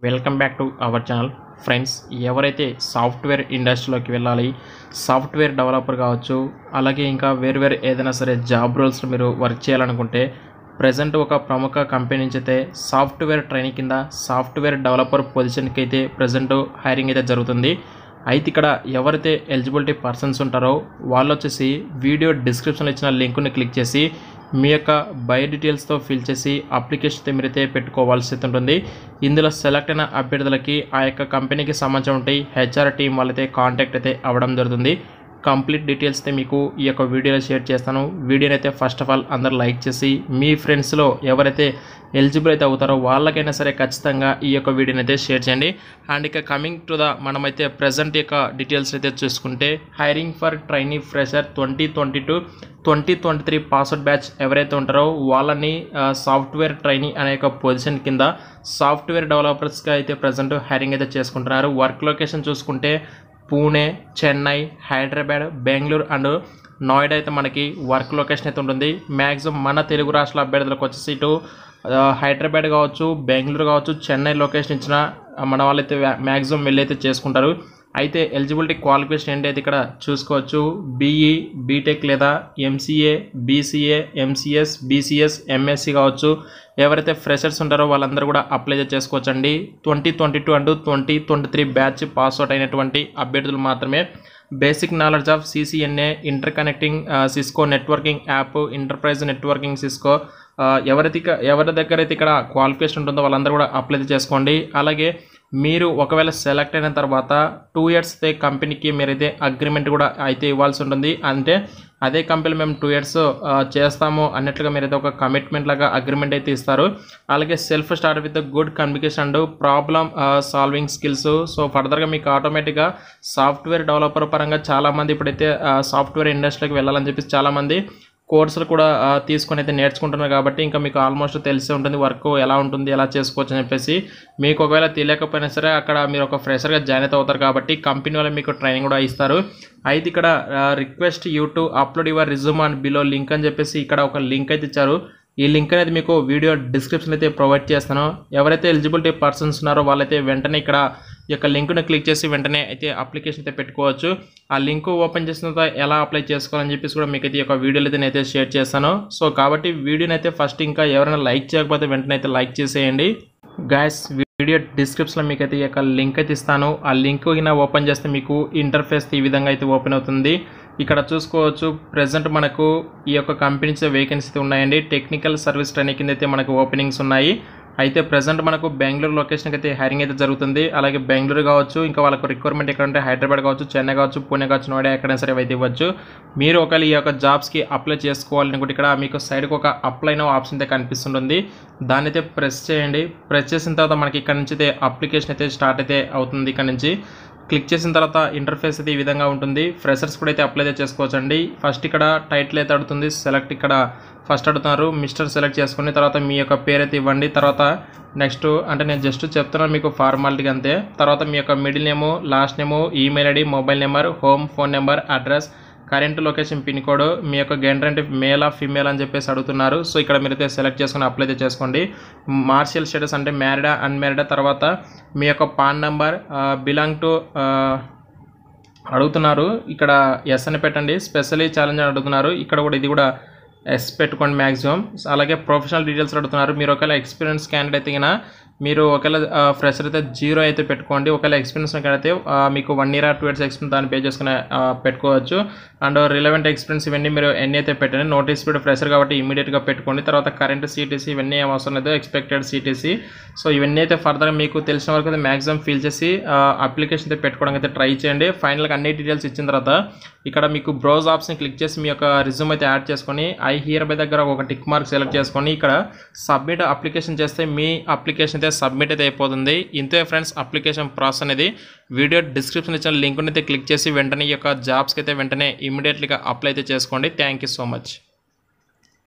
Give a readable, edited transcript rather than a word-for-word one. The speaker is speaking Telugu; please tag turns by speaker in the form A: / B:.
A: Welcome back to our channel friends. ఎవరైతే సాఫ్ట్వేర్ ఇండస్ట్రీలోకి వెళ్ళాలి, సాఫ్ట్వేర్ డెవలపర్ కావచ్చు, అలాగే ఇంకా వేరు ఏదైనా సరే జాబ్ రోల్స్లో మీరు వర్క్ చేయాలనుకుంటే ప్రజెంట్ ఒక ప్రముఖ కంపెనీ నుంచి అయితే సాఫ్ట్వేర్ ట్రైనింగ్ కింద సాఫ్ట్వేర్ డెవలపర్ పొజిషన్కి అయితే ప్రజెంట్ హైరింగ్ అయితే జరుగుతుంది. అయితే ఇక్కడ ఎవరైతే ఎలిజిబిలిటీ పర్సన్స్ ఉంటారో వాళ్ళు వచ్చేసి వీడియో డిస్క్రిప్షన్లో ఇచ్చిన లింక్ని క్లిక్ చేసి మీ యొక్క బయో డీటెయిల్స్తో ఫిల్ చేసి అప్లికేషన్ మీరైతే పెట్టుకోవాల్సి ఉంటుంది. ఇందులో సెలెక్ట్ అయిన అభ్యర్థులకి ఆ యొక్క కంపెనీకి సంబంధించిన హెచ్ఆర్ టీం వాళ్ళైతే కాంటాక్ట్ అయితే అవ్వడం జరుగుతుంది. కంప్లీట్ డీటెయిల్స్ అయితే మీకు ఈ యొక్క వీడియోలో షేర్ చేస్తాను. వీడియోని అయితే ఫస్ట్ ఆఫ్ ఆల్ అందరూ లైక్ చేసి మీ ఫ్రెండ్స్లో ఎవరైతే ఎలిజిబుల్ అయితే అవుతారో వాళ్ళకైనా సరే ఖచ్చితంగా ఈ యొక్క వీడియోని అయితే షేర్ చేయండి. అండ్ ఇక కమింగ్ టు ద మనమైతే ప్రజెంట్ యొక్క డీటెయిల్స్ అయితే చూసుకుంటే hiring for trainee fresher 2022-2023 pass out batch ఎవరైతే ఉంటారో వాళ్ళని సాఫ్ట్వేర్ ట్రైనీ అనే ఒక పొజిషన్ కింద సాఫ్ట్వేర్ డెవలపర్స్గా అయితే ప్రజెంట్ హైరింగ్ అయితే చేసుకుంటున్నారు. వర్క్ లొకేషన్ చూసుకుంటే పూణే, చెన్నై, హైదరాబాద్, బెంగళూరు అండ్ నోయిడా అయితే మనకి వర్క్ లొకేషన్ అయితే ఉంటుంది. మ్యాక్సిమం మన తెలుగు రాష్ట్రాల అభ్యర్థులకు వచ్చేసి ఇటు హైదరాబాద్ కావచ్చు, బెంగళూరు కావచ్చు, చెన్నై లొకేషన్ ఇచ్చిన మన వాళ్ళైతే మ్యాక్సిమం వెళ్ళి అయితే చేసుకుంటారు. అయితే ఎలిజిబిలిటీ క్వాలిఫికేషన్ ఏంటి అయితే ఇక్కడ చూసుకోవచ్చు. బీఈ, బీటెక్ లేదా MCA, BCA, MCS, BCs, MSc కావచ్చు. ఎవరైతే ఫ్రెషర్స్ ఉంటారో వాళ్ళందరూ కూడా అప్లై చేసుకోవచ్చు అండి. 2022 అండ్ 2023 బ్యాచ్ పాస్అవుట్ అయినటువంటి అభ్యర్థులు మాత్రమే basic knowledge of CCNA, inter connecting Cisco networking app, enterprise networking Cisco ఎవరి దగ్గర అయితే ఇక్కడ క్వాలిఫికేషన్ ఉంటుందో వాళ్ళందరూ కూడా అప్లై చేసుకోండి. అలాగే మీరు ఒకవేళ సెలెక్ట్ అయిన తర్వాత 2 years అయితే కంపెనీకి మీరైతే అగ్రిమెంట్ కూడా అయితే ఇవ్వాల్సి ఉంటుంది. అంటే అదే కంపెనీ మేము 2 years చేస్తాము అన్నట్లుగా మీరైతే ఒక కమిట్మెంట్ లాగా అగ్రిమెంట్ అయితే ఇస్తారు. అలాగే self start with good communication and problem solving skills. So ఫర్దర్గా మీకు ఆటోమేటిక్గా సాఫ్ట్వేర్ డెవలపర్ పరంగా చాలామంది ఇప్పుడైతే సాఫ్ట్వేర్ ఇండస్ట్రీకి వెళ్ళాలని చెప్పేసి చాలామంది కోర్సులు కూడా తీసుకొని అయితే నేర్చుకుంటున్నారు. కాబట్టి ఇంకా మీకు ఆల్మోస్ట్ తెలిసే ఉంటుంది వర్క్ ఎలా ఉంటుంది, ఎలా చేసుకోవచ్చు అని చెప్పేసి. మీకు ఒకవేళ తెలియకపోయినా సరే అక్కడ మీరు ఒక ఫ్రెషర్గా జాయిన్ అయితే అవుతారు కాబట్టి కంపెనీ వాళ్ళు మీకు ట్రైనింగ్ కూడా ఇస్తారు. అయితే ఇక్కడ request you to upload your resume and below link అని చెప్పేసి ఇక్కడ ఒక లింక్ అయితే ఇచ్చారు. ఈ లింక్ అనేది మీకు వీడియో డిస్క్రిప్షన్ అయితే ప్రొవైడ్ చేస్తాను. ఎవరైతే ఎలిజిబిలిటీ పర్సన్స్ ఉన్నారో వాళ్ళైతే వెంటనే ఇక్కడ ఈ యొక్క లింక్ను క్లిక్ చేసి వెంటనే అయితే అప్లికేషన్ అయితే పెట్టుకోవచ్చు. ఆ లింక్ ఓపెన్ చేసిన తర్వాత ఎలా అప్లై చేసుకోవాలని చెప్పేసి కూడా మీకు అయితే ఈ యొక్క వీడియోలో అయితే నేనైతే షేర్ చేస్తాను. సో కాబట్టి వీడియోని అయితే ఫస్ట్ ఇంకా ఎవరైనా లైక్ చేయకపోతే వెంటనే అయితే లైక్ చేసేయండి. గైస్ వీడియో డిస్క్రిప్షన్లో మీకు అయితే ఈ యొక్క లింక్ అయితే ఇస్తాను. ఆ లింక్ కింద ఓపెన్ చేస్తే మీకు ఇంటర్ఫేస్ ఈ విధంగా అయితే ఓపెన్ అవుతుంది. ఇక్కడ చూసుకోవచ్చు ప్రజెంట్ మనకు ఈ యొక్క కంపెనీస్ వేకెన్సీ ఉన్నాయండి. టెక్నికల్ సర్వీస్ ట్రైనింగ్ కింద అయితే మనకు ఓపెనింగ్స్ ఉన్నాయి. అయితే ప్రజెంట్ మనకు బెంగళూరు లొకేషన్కి అయితే హైరింగ్ అయితే జరుగుతుంది. అలాగే బెంగళూరు కావచ్చు, ఇంకా వాళ్ళకు రిక్వైర్మెంట్ ఎక్కడంటే హైదరాబాద్ కావచ్చు, చెన్నై కావచ్చు, పూణే కావచ్చు, నోయిడా ఎక్కడైనా సరే అయితే ఇవ్వచ్చు. మీరు ఒకవేళ ఈ యొక్క జాబ్స్కి అప్లై చేసుకోవాలనుకుంటే ఇక్కడ మీకు సైడ్కి ఒక అప్లై నౌ ఆప్షన్ అయితే కనిపిస్తుంటుంది. దాన్ని అయితే ప్రెస్ చేయండి. ప్రెస్ చేసిన తర్వాత మనకి ఇక్కడ నుంచి అయితే అప్లికేషన్ అయితే స్టార్ట్ అయితే అవుతుంది. ఇక్కడ నుంచి క్లిక్ చేసిన తర్వాత ఇంటర్ఫేస్ అయితే ఈ విధంగా ఉంటుంది. ఫ్రెషర్స్ కూడా అయితే అప్లై చేసుకోవచ్చు అండి. ఫస్ట్ ఇక్కడ టైటిల్ అయితే అడుగుతుంది. సెలెక్ట్ ఇక్కడ ఫస్ట్ అడుగుతున్నారు మిస్టర్ సెలెక్ట్ చేసుకుని తర్వాత మీ యొక్క పేరు అయితే ఇవ్వండి. తర్వాత నెక్స్ట్ అంటే నేను జస్ట్ చెప్తున్నాను మీకు ఫార్మాలిటీగా అంతే. తర్వాత మీ యొక్క middle name, last name, email ID, mobile number, home phone number, address, current location, pin code, మీ యొక్క జెండర్ అంటే మేలా ఫీమేల్ అని చెప్పేసి అడుగుతున్నారు. సో ఇక్కడ మీరైతే సెలెక్ట్ చేసుకుని అప్లై అయితే చేసుకోండి. మార్షియల్ స్టేటస్ అంటే మ్యారీడా, అన్మ్యారీడా, తర్వాత మీ యొక్క పాన్ నెంబర్, బిలాంగ్ టు అడుగుతున్నారు. ఇక్కడ ఎస్ అని పెట్టండి. స్పెషల్లీ ఛాలెంజ్ అని అడుగుతున్నారు. ఇక్కడ కూడా ఇది కూడా ఎస్ పెట్టుకోండి మ్యాక్సిమం. అలాగే ప్రొఫెషనల్ డీటెయిల్స్ అడుగుతున్నారు. మీరు ఒకవేళ ఎక్స్పీరియన్స్ క్యాండిడేట్ అయితే మీరు ఒకవేళ ఫ్రెషర్ అయితే 0 అయితే పెట్టుకోండి. ఒకవేళ ఎక్స్పీరియన్స్ అయితే మీకు 1 year 2 years ఎక్స్పీరియన్స్ దాన్ని పే చేసుకుని పెట్టుకోవచ్చు. అండ్ రిలవెంట్ ఎక్స్పీరియన్స్ ఇవన్నీ మీరు ఎన్ని అయితే పెట్టండి. నోటీస్ పీరియడ్ ఫ్రెషర్ కాబట్టి ఇమీడియట్గా పెట్టుకోండి. తర్వాత కరెంట్ సిటీసీ ఇవన్నీ ఏం అవసరం లేదు, ఎక్స్పెక్టెడ్ సిటీసీ. సో ఇవన్నీ అయితే ఫర్దర్గా మీకు తెలిసిన వరకు అయితే మ్యాక్సిమం ఫిల్ చేసి అప్లికేషన్ అయితే పెట్టుకోవడానికి అయితే ట్రై చేయండి. ఫైనల్గా అన్ని డీటెయిల్స్ ఇచ్చిన తర్వాత ఇక్కడ మీకు బ్రౌజ్ ఆప్షన్ క్లిక్ చేసి మీ యొక్క రిజ్యూమ్ అయితే యాడ్ చేసుకొని ఐ హియర్ బై దగ్గర ఒక టిక్ మార్క్ సెలెక్ట్ చేసుకొని ఇక్కడ సబ్మిట్ అప్లికేషన్ చేస్తే మీ అప్లికేషన్ అయితే సబ్మిట్ అయితే అయిపోతుంది. ఇంతే ఫ్రెండ్స్ అప్లికేషన్ ప్రాసెస్ అనేది. వీడియో డిస్క్రిప్షన్ ఇచ్చిన లింక్ అయితే క్లిక్ చేసి వెంటనే ఈ యొక్క జాబ్స్కి అయితే వెంటనే ఇమీడియట్లీగా అప్లై అయితే చేసుకోండి. Thank you so much.